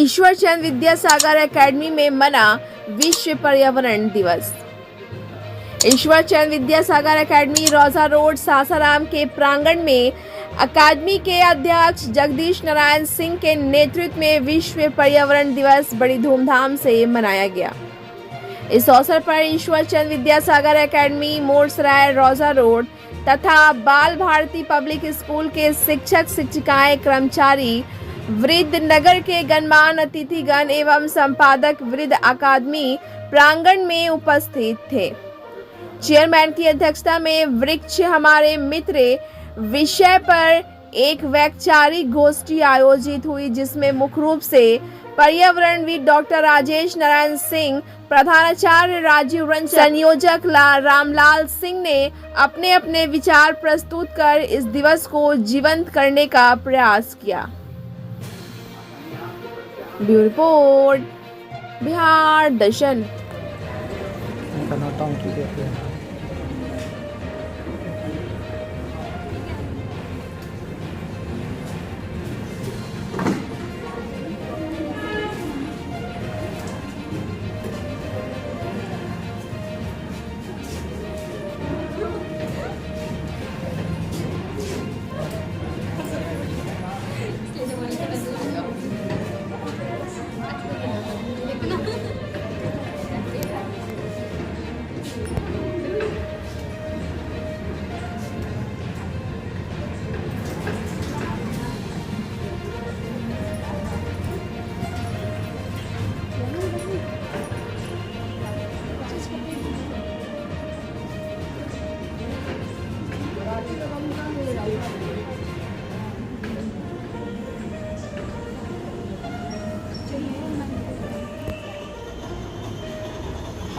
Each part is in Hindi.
ईश्वरचंद विद्यासागर एकेडमी में मना विश्व पर्यावरण दिवस। ईश्वरचंद विद्यासागर एकेडमी रोजा रोड सासाराम के प्रांगण में अकादमी के अध्यक्ष जगदीश नारायण सिंह के नेतृत्व में विश्व पर्यावरण दिवस बड़ी धूमधाम से मनाया गया। इस अवसर पर ईश्वरचंद विद्यासागर एकेडमी मोरसराय रोजा रोड तथा बाल भारती पब्लिक स्कूल के शिक्षक शिक्षिकाएं कर्मचारी वृद्ध नगर के गणमान्य अतिथिगण एवं संपादक वृद्ध अकादमी प्रांगण में उपस्थित थे। चेयरमैन की अध्यक्षता में वृक्ष हमारे मित्र विषय पर एक वैचारिक गोष्ठी आयोजित हुई, जिसमें मुख्य रूप से पर्यावरणविद डॉक्टर राजेश नारायण सिंह, प्रधानाचार्य राजीव रंजन, संयोजक रामलाल सिंह ने अपने अपने विचार प्रस्तुत कर इस दिवस को जीवंत करने का प्रयास किया। ब्यूरो रिपोर्ट, बिहार दर्शन।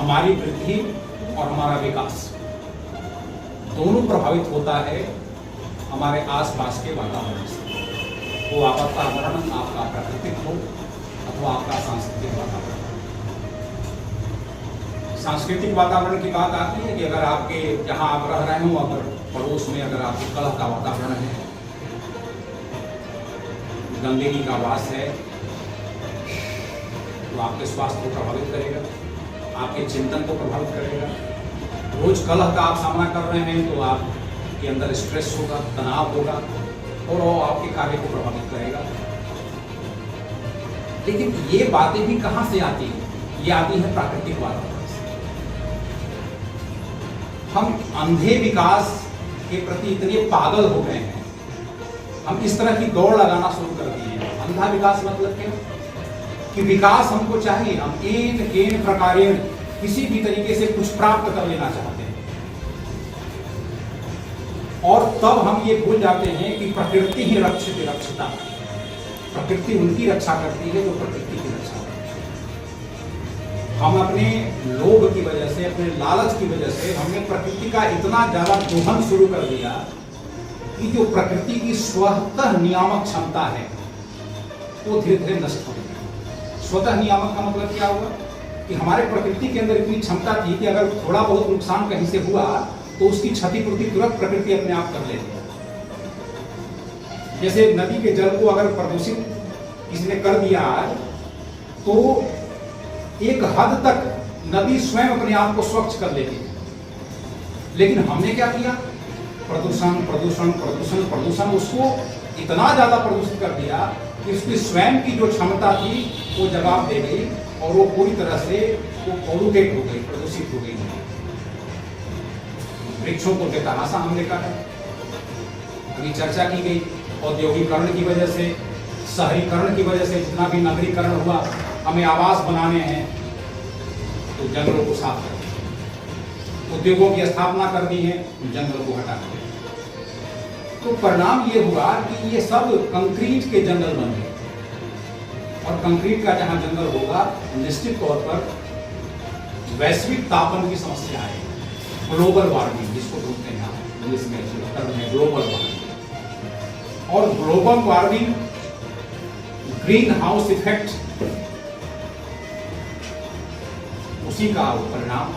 हमारी वृद्धि और हमारा विकास दोनों प्रभावित होता है हमारे आसपास के वातावरण से। वो आपका वातावरण आपका प्राकृतिक हो अथवा आपका सांस्कृतिक वातावरण। सांस्कृतिक वातावरण की बात आती है कि अगर आपके जहां आप रह रहे हो, अगर पड़ोस में अगर आपके कलह का वातावरण है, गंदगी का वास है, तो आपके स्वास्थ्य को प्रभावित करेगा, आपके चिंतन को प्रभावित करेगा। रोज कलह का आप सामना कर रहे हैं तो आपके अंदर स्ट्रेस होगा, तनाव होगा और वो आपके कार्य को प्रभावित करेगा। लेकिन ये बातें भी कहां से आती हैं? ये आती है प्राकृतिक वातावरण से। हम अंधे विकास के प्रति इतने पागल हो गए हैं, हम इस तरह की दौड़ लगाना शुरू कर दिए हैं। अंधा विकास मतलब क्या कि विकास हमको चाहिए, हम केन प्रकारेण किसी भी तरीके से कुछ प्राप्त कर लेना चाहते हैं, और तब हम ये भूल जाते हैं कि प्रकृति ही रक्षता। प्रकृति उनकी रक्षा करती है जो प्रकृति की रक्षा करती है। हम अपने लोभ की वजह से, अपने लालच की वजह से हमने प्रकृति का इतना ज्यादा दोहन शुरू कर दिया कि जो प्रकृति की स्वतः नियामक क्षमता है वो धीरे धीरे नष्ट हो गई। स्वतः नियामक का मतलब क्या हुआ कि हमारे प्रकृति के अंदर इतनी क्षमता थी कि अगर थोड़ा बहुत नुकसान कहीं से हुआ तो उसकी क्षतिपूर्ति तुरंत प्रकृति अपने आप कर लेती है। जैसे नदी के जल को अगर प्रदूषित किसी ने कर दिया तो एक हद तक नदी स्वयं अपने आप को स्वच्छ कर लेती है। लेकिन हमने क्या किया? प्रदूषण प्रदूषण प्रदूषण प्रदूषण, उसको इतना ज्यादा प्रदूषित कर दिया कि उसकी स्वयं की जो क्षमता थी वो जवाब दे गई और वो पूरी तरह से वो पॉल्यूटेड हो गई, प्रदूषित हो गई। वृक्षों को बेतहाशा हमने काटा। अभी चर्चा की गई औद्योगिकरण की वजह से, शहरीकरण की वजह से, जितना भी नगरीकरण हुआ, हमें आवास बनाने हैं तो जंगलों को साफ कर, उद्योगों की स्थापना कर दी है, जंगलों को हटा दिया। तो परिणाम ये हुआ कि ये सब कंक्रीट के जंगल बन गए, और कंक्रीट का जहां जंगल होगा निश्चित तौर पर वैश्विक तापन की समस्या है, ग्लोबल वार्मिंग जिसको बोलते हैं इंग्लिश में टर्म है ग्लोबल वार्मिंग। और global warming, green house effect, उसी का परिणाम।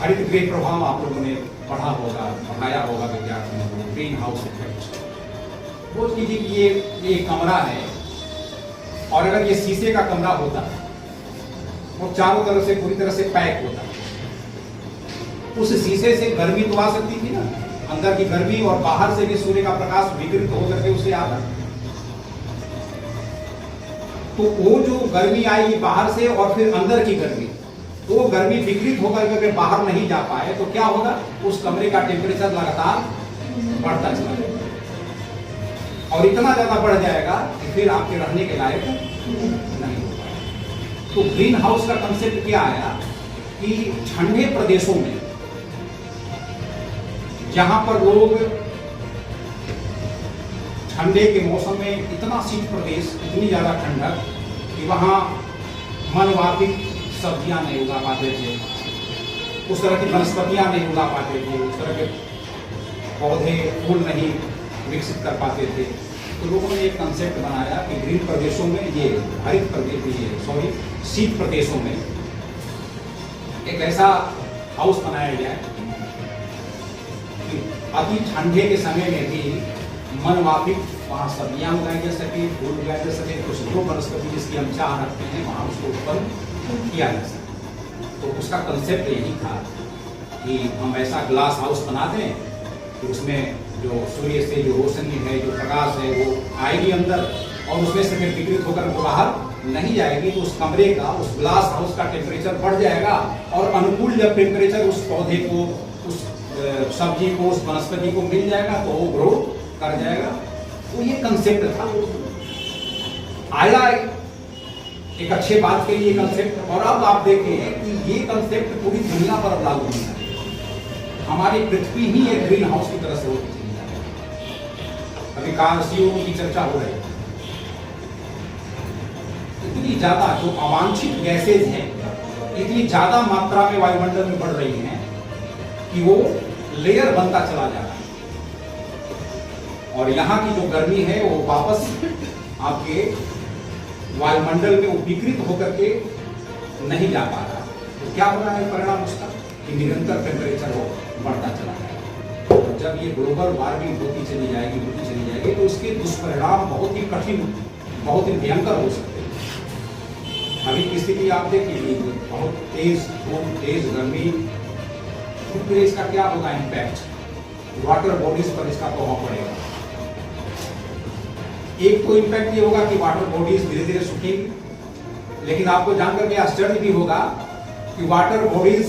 हरित गृह प्रभाव आप लोगों ने पढ़ाया होगा विद्यार्थियों को, ग्रीन हाउस इफेक्ट। सोच लीजिए कि ये कमरा है, और अगर ये शीशे का कमरा होता और चारों तरफ से पूरी तरह से पैक होता, उस शीशे से गर्मी तो आ सकती थी ना, अंदर की गर्मी, और बाहर से भी सूर्य का प्रकाश विकिरित होकर के उसे आता। तो वो जो गर्मी आएगी बाहर से और फिर अंदर की गर्मी, तो वो गर्मी विकृत होकर के बाहर नहीं जा पाए तो क्या होगा, उस कमरे का टेम्परेचर लगातार बढ़ता चला जाएगा और इतना ज्यादा बढ़ जाएगा कि फिर आपके रहने के लायक नहीं हो पाएगा। तो ग्रीन हाउस का कंसेप्ट क्या आया कि ठंडे प्रदेशों में जहां पर लोग ठंडे के मौसम में इतना शीत प्रदेश, इतनी ज्यादा ठंडक कि वहां मनवापिक सब्जियां नहीं उगा पाते थे, उस तरह की वनस्पतियां नहीं उगा पाते थे, उस तरह के पौधे फूल नहीं विकसित कर पाते थे। तो लोगों ने एक कंसेप्ट बनाया कि ग्रीन प्रदेशों में, ये हरित प्रदेश, शीत प्रदेशों में एक ऐसा हाउस बनाया जाए कि अति ठंडे के समय में भी मनवापिक वहाँ सब्जियां उगाई जा सके, फूल उगाए जा सके, कुछ दो वनस्पति जिसकी हम चाह रखते हैं वहाँ उसको उत्पन्न किया जा सके। तो उसका कंसेप्ट यही था कि हम ऐसा ग्लास हाउस बना दें कि उसमें जो सूर्य से जो रोशनी है, जो प्रकाश है, वो आएगी अंदर और उसमें से फिर विकृत होकर वो बाहर नहीं जाएगी। तो उस कमरे का, उस ग्लास हाउस का टेम्परेचर बढ़ जाएगा और अनुकूल जब टेम्परेचर उस पौधे को, उस सब्जी को, उस वनस्पति को मिल जाएगा तो वो ग्रो कर जाएगा। तो ये कंसेप्ट था, आया एक अच्छे बात के लिए कंसेप्ट। और अब आप देखें कि ये कंसेप्ट पूरी दुनिया पर अब लागू होना है। हमारी पृथ्वी ही एक ग्रीन हाउस की तरह से होती चली जा रही है। अभी CO की चर्चा हो रही है। इतनी ज्यादा जो अवांछित गैसेज हैं, इतनी ज्यादा मात्रा में वायुमंडल में बढ़ रही हैं कि वो लेयर बनता चला जा रहा है और यहाँ की जो गर्मी है वो वापस आपके वायुमंडल में वो विकृत होकर के नहीं जा पा रहा। तो क्या हो रहा है परिणाम उसका कि निरंतर टेम्परेचर वो बढ़ता चला जाएगा। तो जब ये ग्लोबल वार्मिंग होती चली जाएगी तो उसके दुष्परिणाम बहुत ही कठिन, बहुत ही भयंकर हो सकते हैं। अभी की स्थिति आप देखिए, बहुत तेज धूप, तेज गर्मी, तो फिर इसका क्या होगा इम्पैक्ट वाटर बॉडीज पर, इसका प्रभाव पड़ेगा। एक तो इम्पैक्ट ये होगा कि वाटर बॉडीज धीरे धीरे सूखेंगी, लेकिन आपको जानकर के आश्चर्य भी होगा कि वाटर बॉडीज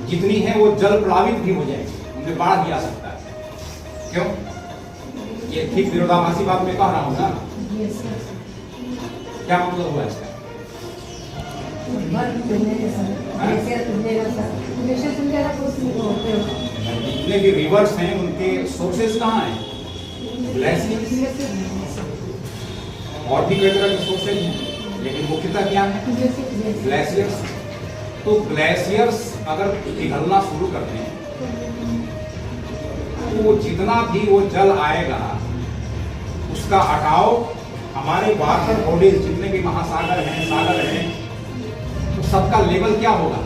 जितनी है वो जल प्लावित भी हो जाएगी, उनमें बाढ़ भी आ सकता है। क्यों? ये ठीक विरोधाभासी बात मैं कह रहा हूं ना? क्या मतलब हुआ इसका? जितने भी रिवर्स हैं उनके सोर्सेज कहाँ हैं? ग्लेशियर्स। और भी कई तरह के सोर्सेज हैं, लेकिन मुख्यतः क्या है? ग्लेशियर्स। तो ग्लेशियर्स अगर पिघलना शुरू करते हैं तो जितना भी वो जल आएगा उसका हटाव हमारे वाटर बॉडीज, जितने भी महासागर हैं, सागर हैं, तो सबका लेवल क्या होगा?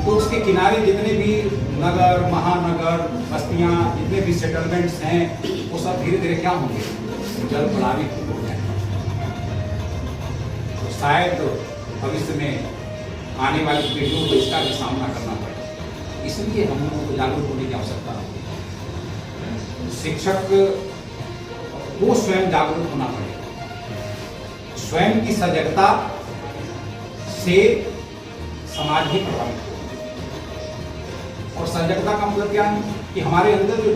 तो उसके किनारे जितने भी नगर, महानगर, बस्तियां, जितने भी सेटलमेंट्स हैं, वो सब धीरे धीरे क्या होंगे? जल प्लावित हो जाएंगे। तो शायद भविष्य में आने वाली पीढ़ियों को इसका भी सामना करना पड़ेगा। इसलिए हम लोगों को जागरूक होने की आवश्यकता है। शिक्षक को स्वयं जागरूक होना पड़ेगा। स्वयं की सजगता से समाज भी प्रभावित होगा। और सजगता का मतलब क्या है कि हमारे अंदर जो